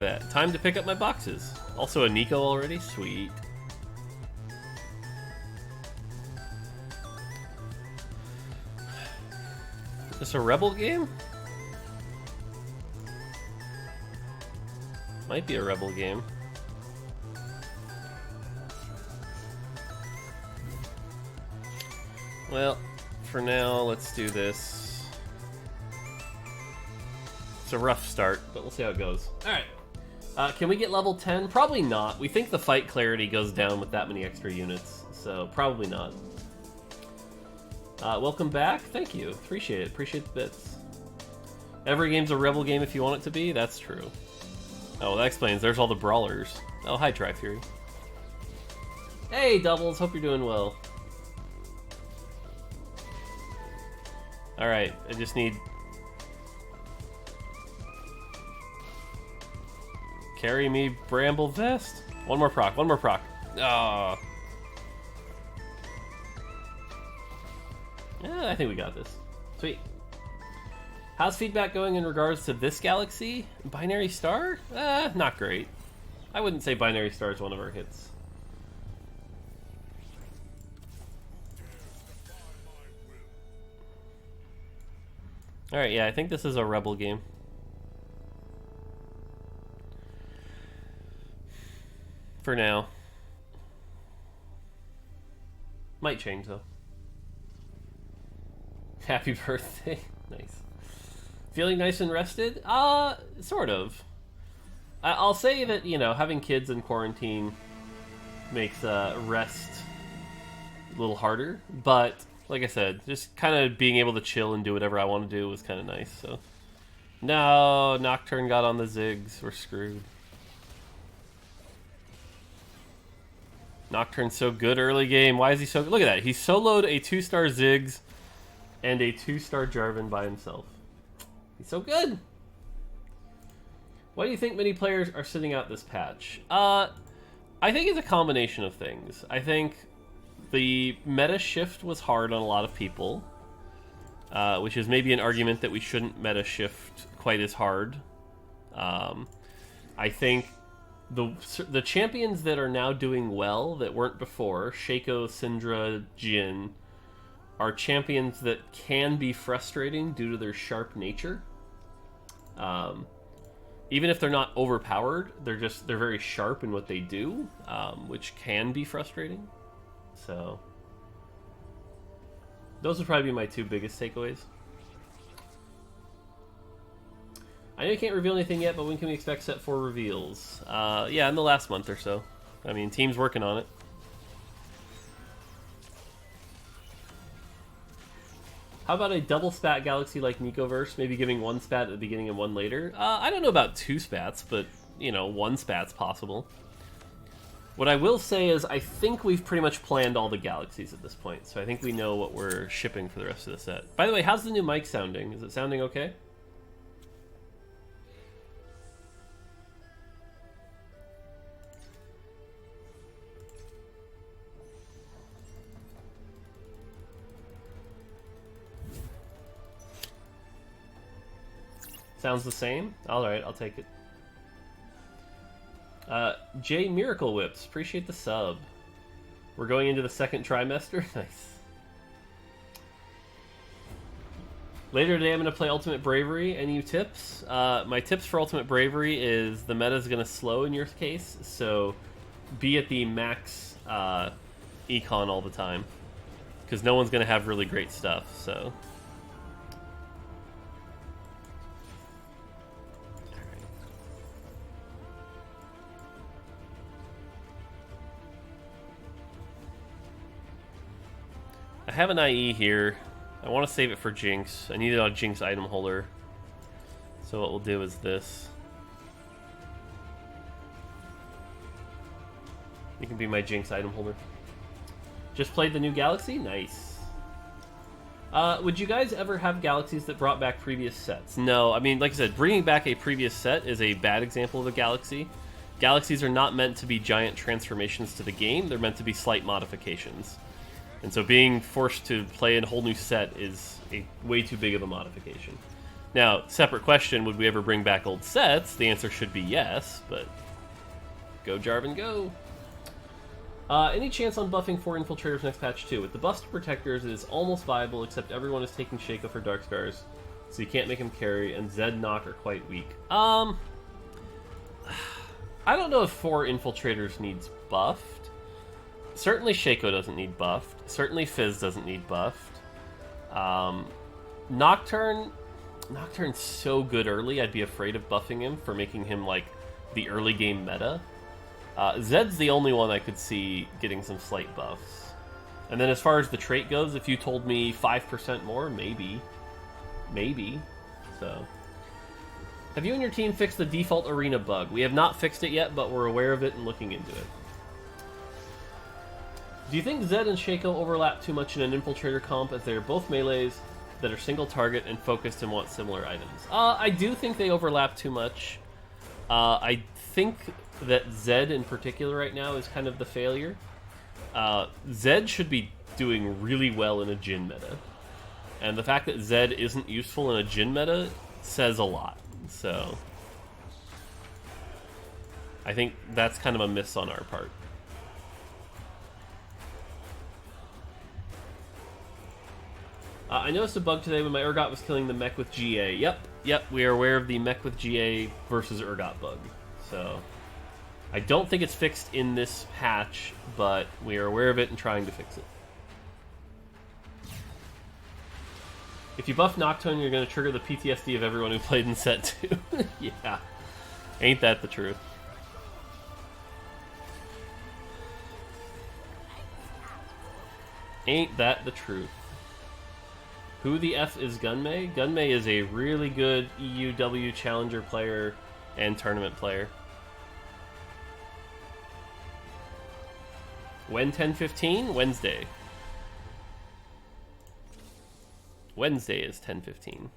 that. Time to pick up my boxes. Also a Nico already? Sweet. Is this a Rebel game? Might be a Rebel game. Well, for now, let's do this. It's a rough start, but we'll see how it goes. Alright. Can we get level 10? Probably not. We think the fight clarity goes down with that many extra units, so probably not. Welcome back. Thank you. Appreciate it. Appreciate the bits. Every game's a Rebel game if you want it to be. That's true. Oh, that explains. There's all the brawlers. Oh, hi, Tri-Fury. Hey, Doubles. Hope you're doing well. Alright, I just need... Carry me, Bramble Vest. One more proc, one more proc. Ah. Yeah, I think we got this. Sweet. How's feedback going in regards to this galaxy? Binary Star? Not great. I wouldn't say Binary Star is one of our hits. Alright, yeah, I think this is a Rebel game. For now. Might change, though. Happy birthday. Nice. Feeling nice and rested? Sort of. I'll say that, you know, having kids in quarantine makes rest a little harder, but... Like I said, just kind of being able to chill and do whatever I want to do was kind of nice, so... No, Nocturne got on the Ziggs. We're screwed. Nocturne's so good early game. Why is he so good? Look at that. He soloed a 2-star Ziggs and a 2-star Jarvan by himself. He's so good. Why do you think many players are sitting out this patch? I think it's a combination of things. I think... The meta shift was hard on a lot of people, which is maybe an argument that we shouldn't meta shift quite as hard. I think the champions that are now doing well that weren't before, Shaco, Syndra, Jhin, are champions that can be frustrating due to their sharp nature. Even if they're not overpowered, they're very sharp in what they do, which can be frustrating. So, those would probably be my two biggest takeaways. I know you can't reveal anything yet, but when can we expect set 4 reveals? Yeah, in the last month or so. I mean, team's working on it. How about a double spat galaxy like Nicoverse? Maybe giving one spat at the beginning and one later? I don't know about 2 spats, but, you know, 1 spat's possible. What I will say is I think we've pretty much planned all the galaxies at this point, so I think we know what we're shipping for the rest of the set. By the way, how's the new mic sounding? Is it sounding okay? Sounds the same? Alright, I'll take it. J Miracle Whips, appreciate the sub. We're going into the second trimester? Nice. Later today I'm going to play Ultimate Bravery. Any tips? My tips for Ultimate Bravery is the meta is going to slow in your case, so be at the max econ all the time. Because no one's going to have really great stuff, so... I have an IE here. I want to save it for Jinx. I need a Jinx item holder. So what we'll do is this. You can be my Jinx item holder. Just played the new Galaxy? Nice. Would you guys ever have Galaxies that brought back previous sets? No, I mean, like I said, bringing back a previous set is a bad example of a Galaxy. Galaxies are not meant to be giant transformations to the game. They're meant to be slight modifications. And so being forced to play a whole new set is a way too big of a modification. Now, separate question, would we ever bring back old sets? The answer should be yes, but go Jarvan, go. Any chance on buffing 4 Infiltrators next patch too? With the buffs to Protectors, it is almost viable, except everyone is taking Shaco for Darkscars, so you can't make him carry, and Zed Knock are quite weak. I don't know if 4 Infiltrators needs buffed. Certainly Shaco doesn't need buffed. Certainly Fizz doesn't need buffed. Nocturne's so good early, I'd be afraid of buffing him for making him, like, the early game meta. Zed's the only one I could see getting some slight buffs. And then as far as the trait goes, if you told me 5% more, maybe. Maybe. So. Have you and your team fixed the default arena bug? We have not fixed it yet, but we're aware of it and looking into it. Do you think Zed and Shaco overlap too much in an Infiltrator comp, as they are both melees that are single target and focused and want similar items? I do think they overlap too much. I think that Zed in particular right now is kind of the failure. Zed should be doing really well in a Jhin meta. And the fact that Zed isn't useful in a Jhin meta says a lot. So I think that's kind of a miss on our part. I noticed a bug today when my Urgot was killing the mech with GA. Yep, we are aware of the mech with GA versus Urgot bug. So I don't think it's fixed in this patch, but we are aware of it and trying to fix it. If you buff Nocturne, you're going to trigger the PTSD of everyone who played in set 2. Yeah. Ain't that the truth? Ain't that the truth? Who the F is Gunmei? Gunmei is a really good EUW Challenger player and tournament player. When 10:15? Wednesday. Wednesday is 10:15.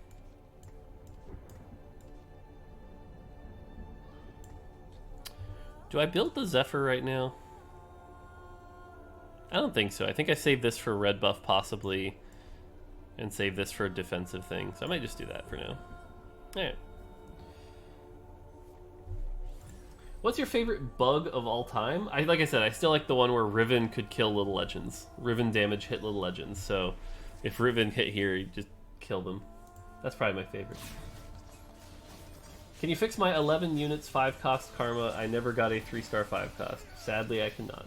Do I build the Zephyr right now? I don't think so. I think I saved this for red buff possibly, and save this for a defensive thing. So I might just do that for now. Alright. What's your favorite bug of all time? Like I said, I still like the one where Riven could kill Little Legends. Riven damage hit Little Legends, so if Riven hit here, you just kill them. That's probably my favorite. Can you fix my 11 units 5 cost karma? I never got a 3-star 5 cost. Sadly, I cannot.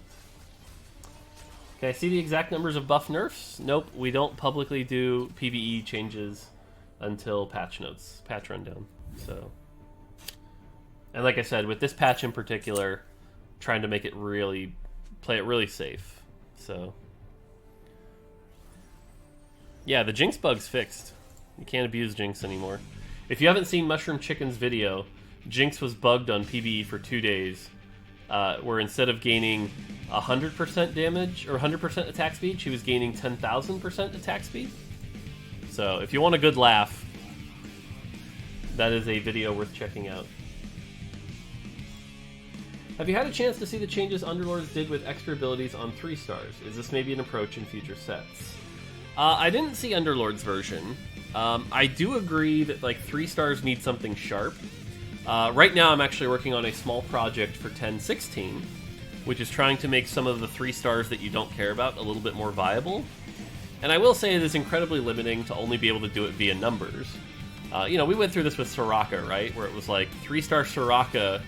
Can I see the exact numbers of buff nerfs? Nope, we don't publicly do PvE changes until patch notes, patch rundown. So, and like I said, with this patch in particular, trying to make it really, play it really safe. So, yeah, the Jinx bug's fixed. You can't abuse Jinx anymore. If you haven't seen Mushroom Chicken's video, Jinx was bugged on PvE for 2 days, where instead of gaining 100% damage or 100% attack speed, she was gaining 10,000% attack speed. So if you want a good laugh, that is a video worth checking out. Have you had a chance to see the changes Underlords did with extra abilities on 3 stars? Is this maybe an approach in future sets? I didn't see Underlord's version. I do agree that like 3 stars need something sharp. Right now I'm actually working on a small project for 1016, which is trying to make some of the 3 stars that you don't care about a little bit more viable. And I will say it is incredibly limiting to only be able to do it via numbers. You know, we went through this with Soraka, right? Where it was like 3-star Soraka,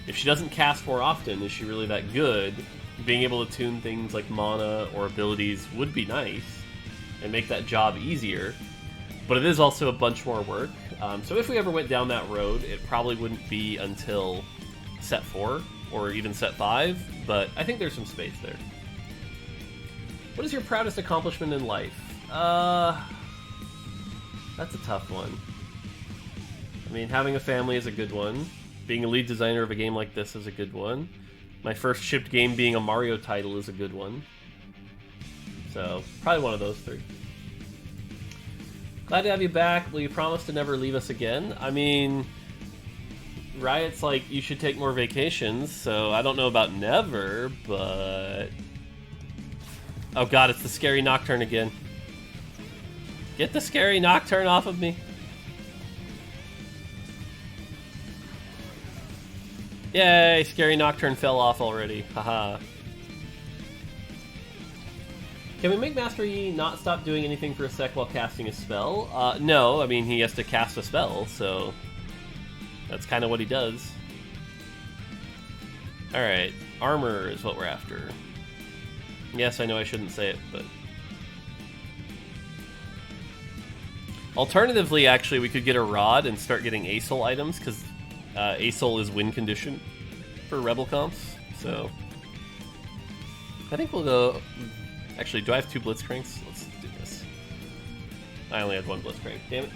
if she doesn't cast more often, is she really that good? Being able to tune things like mana or abilities would be nice and make that job easier. But it is also a bunch more work. So if we ever went down that road, it probably wouldn't be until set 4 or even set 5, but I think there's some space there. What is your proudest accomplishment in life? That's a tough one. I mean, having a family is a good one. Being a lead designer of a game like this is a good one. My first shipped game being a Mario title is a good one. So, probably one of those 3. Glad to have you back. Will you promise to never leave us again? I mean, Riot's like, you should take more vacations, so I don't know about never, but... Oh god, it's the scary Nocturne again. Get the scary Nocturne off of me. Yay, Scary Nocturne fell off already. Haha. Can we make Master Yi not stop doing anything for a sec while casting a spell? No, I mean, he has to cast a spell, so that's kind of what he does. Alright, armor is what we're after. Yes, I know I shouldn't say it, but... Alternatively, actually, we could get a rod and start getting ASOL items, because ASOL is win condition for Rebel comps, so... I think we'll go... Actually, do I have 2 Blitzcranks? Let's do this. I only had 1 Blitzcrank, damn it.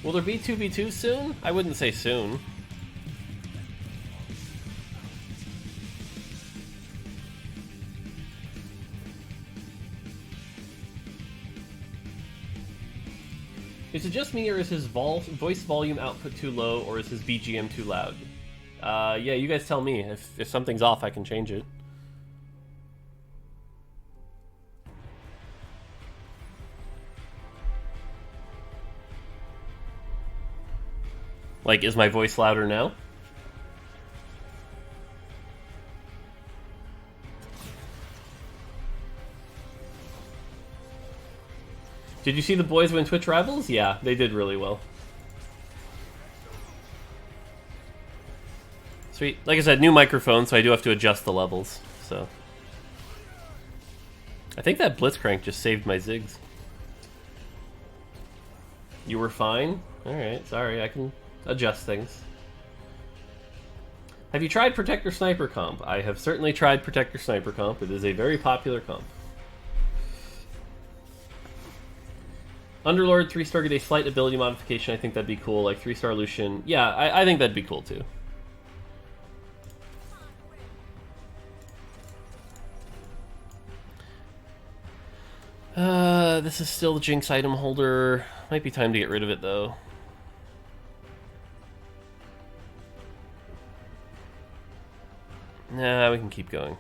Will there be 2v2 soon? I wouldn't say soon. Is it just me, or is his voice volume output too low, or is his BGM too loud? Yeah, you guys tell me. If something's off, I can change it. Like, is my voice louder now? Did you see the boys win Twitch Rivals? Yeah, they did really well. Sweet. Like I said, new microphone, so I do have to adjust the levels, so... I think that Blitzcrank just saved my Ziggs. You were fine? Alright, sorry, I can adjust things. Have you tried Protector Sniper Comp? I have certainly tried Protector Sniper Comp. It is a very popular comp. Underlord 3-star get a slight ability modification. I think that'd be cool. Like 3-star Lucian. Yeah, I think that'd be cool too. This is still the Jinx item holder. Might be time to get rid of it though. Nah, we can keep going.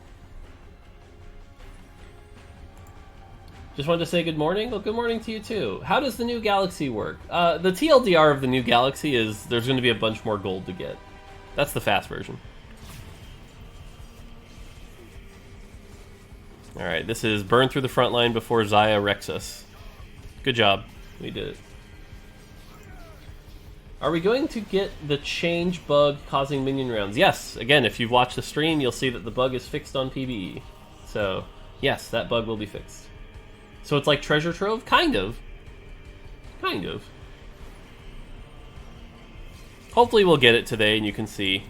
Just wanted to say good morning. Well, good morning to you too. How does the new Galaxy work? The TLDR of the new Galaxy is there's going to be a bunch more gold to get. That's the fast version. Alright, this is burn through the front line before Xayah wrecks us. Good job. We did it. Are we going to get the change bug causing minion rounds? Yes. Again, if you've watched the stream, you'll see that the bug is fixed on PvE. So, yes, that bug will be fixed. So it's like Treasure Trove? Kind of. Kind of. Hopefully we'll get it today and you can see.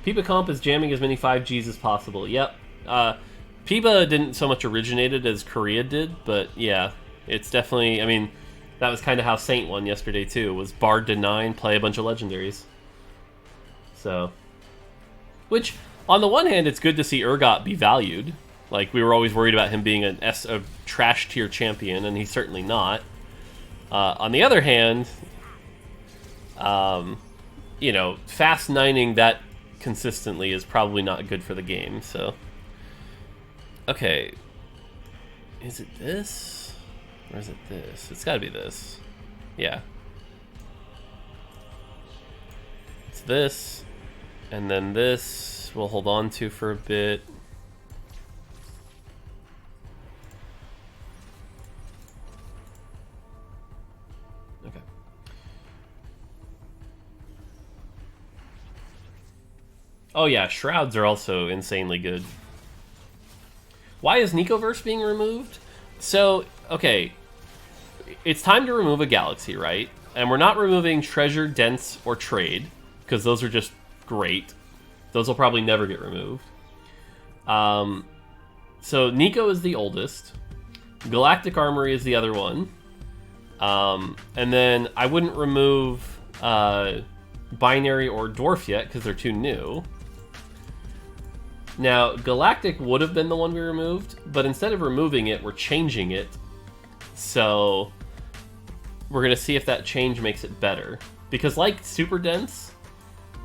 Piba Comp is jamming as many 5Gs as possible. Yep. Piba didn't so much originate it as Korea did, but yeah, it's definitely, I mean, that was kind of how Saint won yesterday too, was Bard to 9, play a bunch of legendaries. So, which, on the one hand, it's good to see Urgot be valued. Like, we were always worried about him being a trash tier champion, and he's certainly not. On the other hand, you know, fast nining that consistently is probably not good for the game, so... Okay. Is it this? Or is it this? It's gotta be this. Yeah. It's this. And then this we'll hold on to for a bit. Okay. Oh yeah, shrouds are also insanely good. Why is Nicoverse being removed? So, okay, it's time to remove a galaxy, right? And we're not removing treasure, dense, or trade, because those are just great. Those will probably never get removed. So Nico is the oldest. Galactic Armory is the other one. And then I wouldn't remove Binary or Dwarf yet, because they're too new. Now, Galactic would have been the one we removed, but instead of removing it, we're changing it. So, we're going to see if that change makes it better. Because like Super Dense,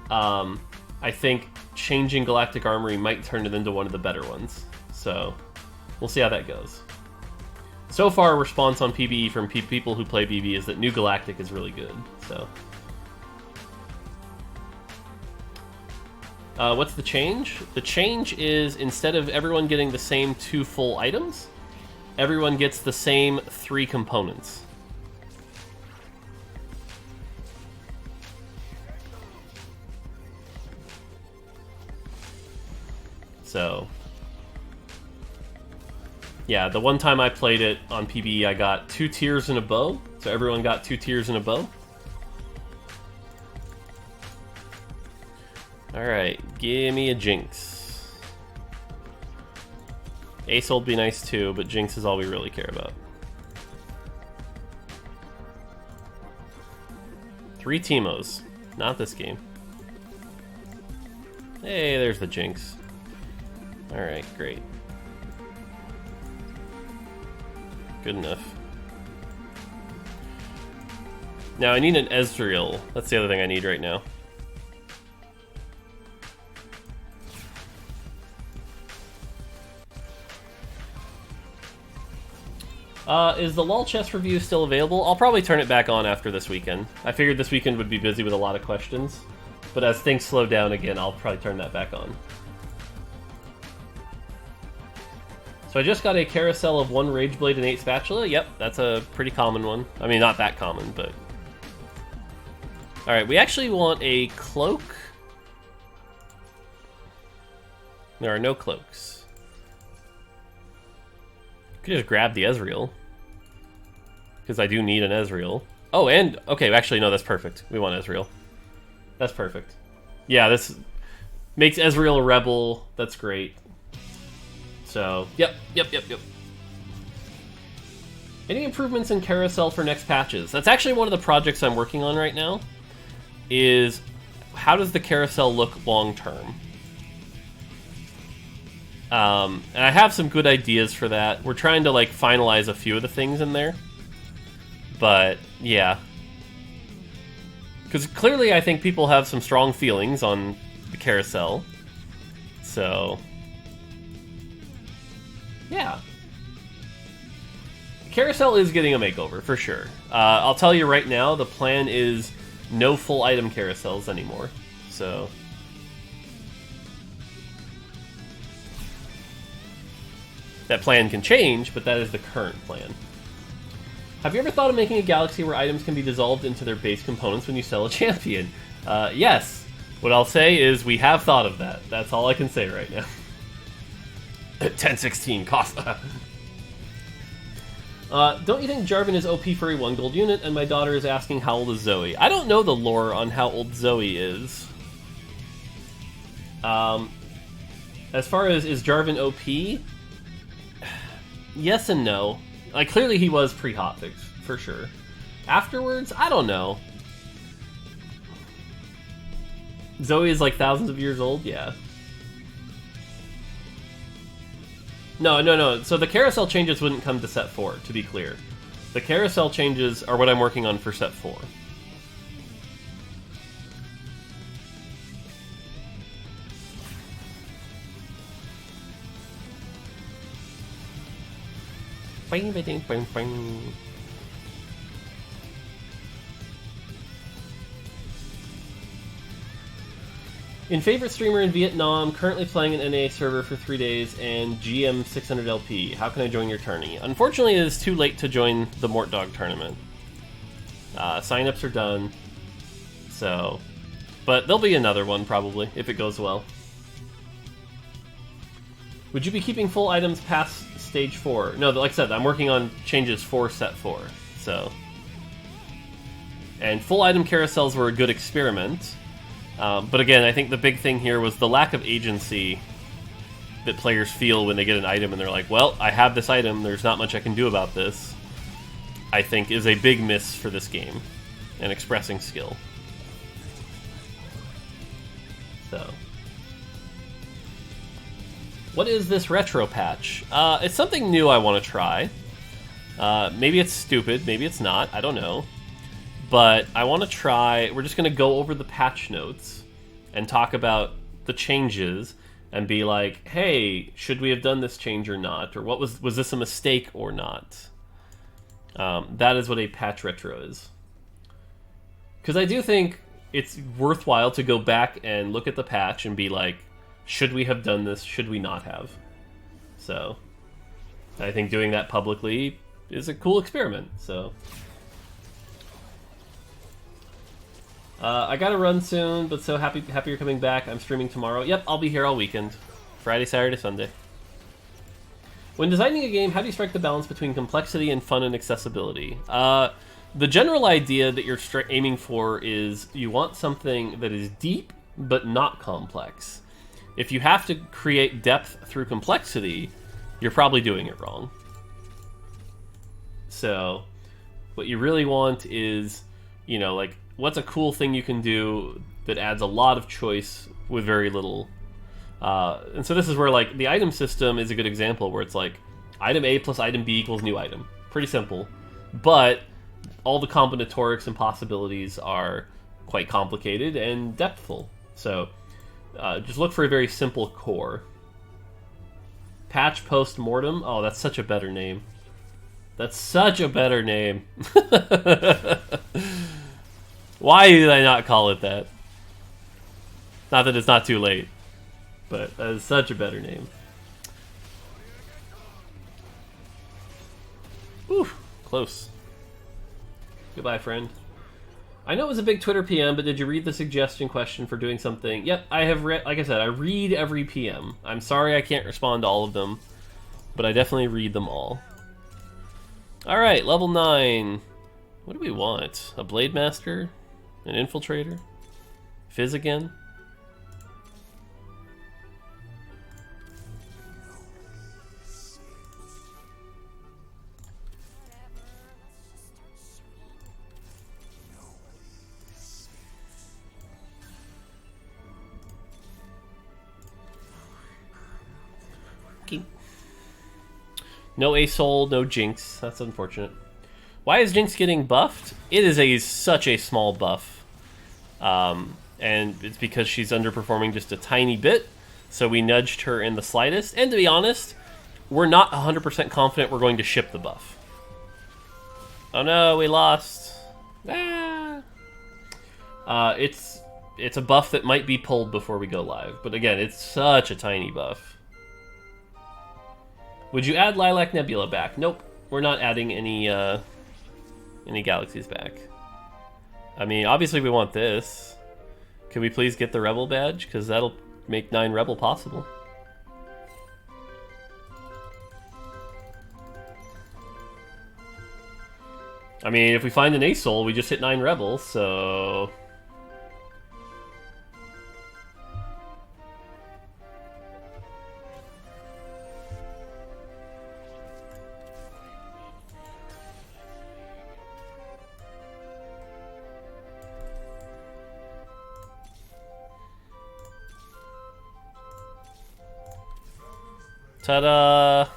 I think changing Galactic Armory might turn it into one of the better ones. So, We'll see how that goes. So far, response on PBE from people who play BB is that New Galactic is really good. So, what's the change? The change is instead of everyone getting the same 2 full items, everyone gets the same 3 components. So, yeah, the one time I played it on PBE, I got 2 tiers and a bow. So everyone got 2 tiers and a bow. Alright, give me a Jinx. Ace will be nice too, but Jinx is all we really care about. 3 Teemos. Not this game. Hey, there's the Jinx. Alright, great. Good enough. Now I need an Ezreal. That's the other thing I need right now. Is the LOL chess review still available? I'll probably turn it back on after this weekend. I figured this weekend would be busy with a lot of questions. But as things slow down again, I'll probably turn that back on. So I just got a Carousel of 1 Rage Blade and 8 Spatula. Yep, that's a pretty common one. I mean, not that common, but... Alright, we actually want a cloak. There are no cloaks. Could just grab the Ezreal. Because I do need an Ezreal. Oh, and... Okay, actually, no, that's perfect. We want Ezreal. That's perfect. Yeah, this makes Ezreal a rebel. That's great. So, yep. Any improvements in Carousel for next patches? That's actually one of the projects I'm working on right now. Is how does the Carousel look long term? And I have some good ideas for that. We're trying to like finalize a few of the things in there. But yeah. Because clearly I think people have some strong feelings on the Carousel. So... yeah. Carousel is getting a makeover, for sure. I'll tell you right now, the plan is no full item carousels anymore. So... that plan can change, but that is the current plan. Have you ever thought of making a galaxy where items can be dissolved into their base components when you sell a champion? Yes. What I'll say is we have thought of that. That's all I can say right now. 1016 cost. Don't you think Jarvan is OP for a 1 gold unit? And my daughter is asking how old is Zoe. I don't know the lore on how old Zoe is. As far as is Jarvan OP? Yes and no. Like, clearly he was pre-hotfix, for sure. Afterwards, I don't know. Zoe is like thousands of years old? Yeah. No. So the carousel changes wouldn't come to set 4, to be clear. The carousel changes are what I'm working on for set 4. Bing, bing, bing, bing. In favorite streamer in Vietnam, currently playing an NA server for 3 days and GM 600 LP. How can I join your tourney? Unfortunately, it is too late to join the Mortdog tournament. Sign-ups are done. So, but there'll be another one probably if it goes well. Would you be keeping full items past stage 4? No, like I said, I'm working on changes for set 4. So, and full item carousels were a good experiment. But again, I think the big thing here was the lack of agency that players feel when they get an item and they're like, well, I have this item, there's not much I can do about this, I think is a big miss for this game, and expressing skill. So, what is this retro patch? It's something new I want to try. Maybe it's stupid, maybe it's not, I don't know. But I want to try, we're just going to go over the patch notes and talk about the changes, and be like, hey, should we have done this change or not? Or what was this a mistake or not? That is what a patch retro is. Because I do think it's worthwhile to go back and look at the patch and be like, should we have done this? Should we not have? So I think doing that publicly is a cool experiment. So I gotta run soon, but so happy you're coming back. I'm streaming tomorrow. Yep, I'll be here all weekend. Friday, Saturday, Sunday. When designing a game, how do you strike the balance between complexity and fun and accessibility? The general idea that you're aiming for is you want something that is deep but not complex. If you have to create depth through complexity, you're probably doing it wrong. So what you really want is, you know, like, what's a cool thing you can do that adds a lot of choice with very little. And so this is where, like, the item system is a good example, where it's like item A plus item B equals new item. Pretty simple. But all the combinatorics and possibilities are quite complicated and depthful. So just look for a very simple core. Patch post mortem. Oh, that's such a better name. That's such a better name. Why did I not call it that? Not that it's not too late, but that is such a better name. Whew, close. Goodbye, friend. I know it was a big Twitter PM, but did you read the suggestion question for doing something? Yep, I have read. Like I said, I read every PM. I'm sorry I can't respond to all of them, but I definitely read them all. All right, level 9. What do we want? A Blade Master? An Infiltrator? Fizz again? No Asol, no Jinx. That's unfortunate. Why is Jinx getting buffed? It is such a small buff. And it's because she's underperforming just a tiny bit. So we nudged her in the slightest. And to be honest, we're not 100% confident we're going to ship the buff. Oh no, we lost. Ah. It's a buff that might be pulled before we go live. But again, it's such a tiny buff. Would you add Lilac Nebula back? Nope, we're not adding any galaxies back. I mean, obviously we want this. Can we please get the Rebel badge? Because that'll make 9 Rebel possible. I mean, if we find an Asol, we just hit 9 Rebel, so... Ta-da!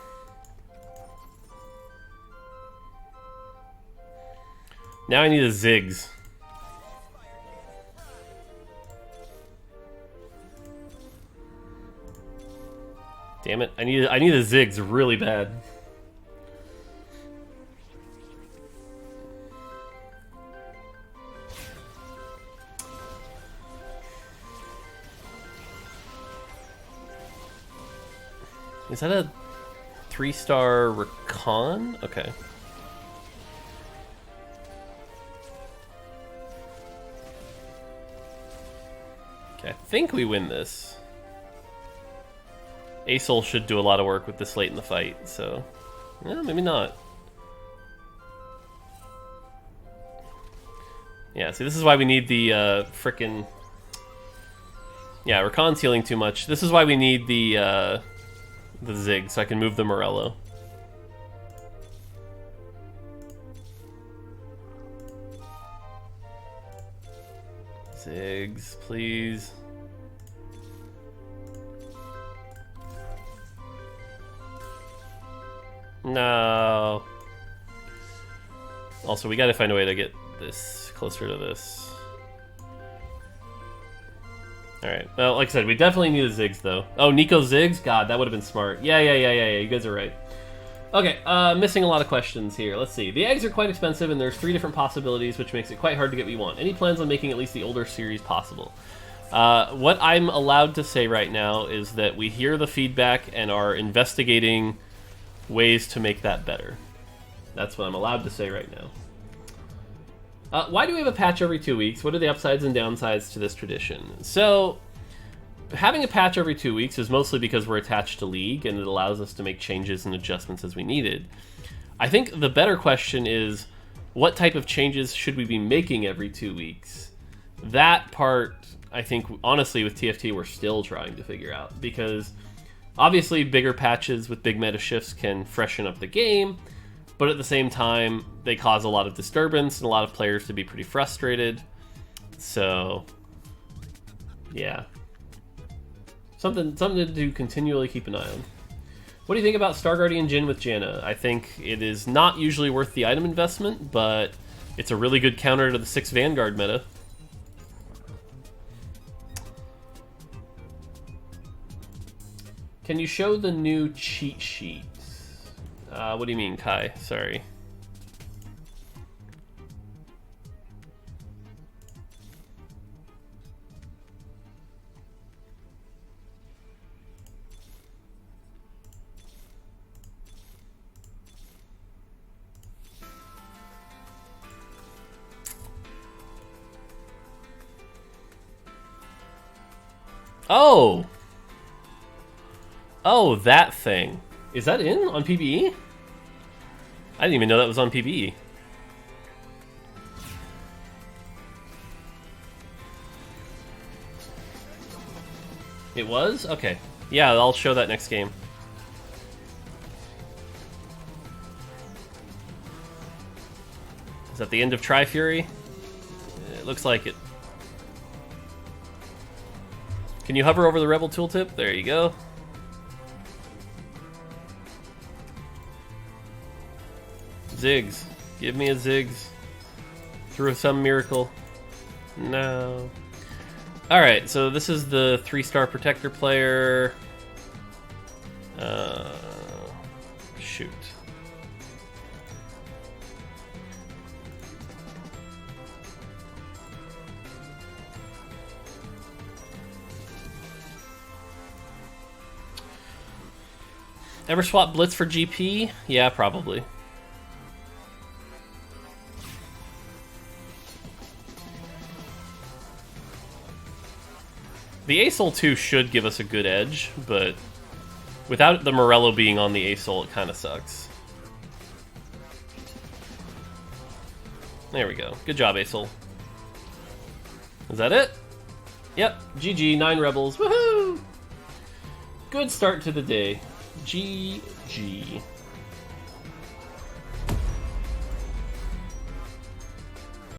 Now I need a Ziggs. Damn it! I need a Ziggs really bad. Is that a 3-star Recon? Okay. Okay, I think we win this. Asol should do a lot of work with this late in the fight, so... yeah, maybe not. Yeah, see, this is why we need the frickin'... yeah, Recon's healing too much. This is why we need the Zig, so I can move the Morello. Ziggs, please. No. Also, we gotta find a way to get this closer to this. Alright, well, like I said, we definitely need a Ziggs, though. Oh, Nico Ziggs? God, that would have been smart. Yeah, you guys are right. Okay, missing a lot of questions here. Let's see. The eggs are quite expensive, and there's 3 different possibilities, which makes it quite hard to get what you want. Any plans on making at least the older series possible? What I'm allowed to say right now is that we hear the feedback and are investigating ways to make that better. That's what I'm allowed to say right now. Why do we have a patch every 2 weeks? What are the upsides and downsides to this tradition? So, having a patch every 2 weeks is mostly because we're attached to League, and it allows us to make changes and adjustments as we needed. I think the better question is, what type of changes should we be making every 2 weeks? That part, I think, honestly, with TFT, we're still trying to figure out, because obviously bigger patches with big meta shifts can freshen up the game, but at the same time, they cause a lot of disturbance and a lot of players to be pretty frustrated. So, yeah. Something to continually keep an eye on. What do you think about Star Guardian Jhin with Janna? I think it is not usually worth the item investment, but it's a really good counter to the 6 Vanguard meta. Can you show the new cheat sheet? What do you mean, Kai? Sorry. Oh! Oh, that thing. Is that in on PBE? I didn't even know that was on PBE. It was? Okay. Yeah, I'll show that next game. Is that the end of Tri-Fury? It looks like it. Can you hover over the Rebel tooltip? There you go. Ziggs. Give me a Ziggs. Through some miracle. No. Alright, so this is the 3-star protector player. Shoot. Ever swap Blitz for GP? Yeah, probably. The Asol 2 should give us a good edge, but without the Morello being on the Asol, it kind of sucks. There we go. Good job, Asol. Is that it? Yep. GG, 9 Rebels. Woohoo! Good start to the day. GG.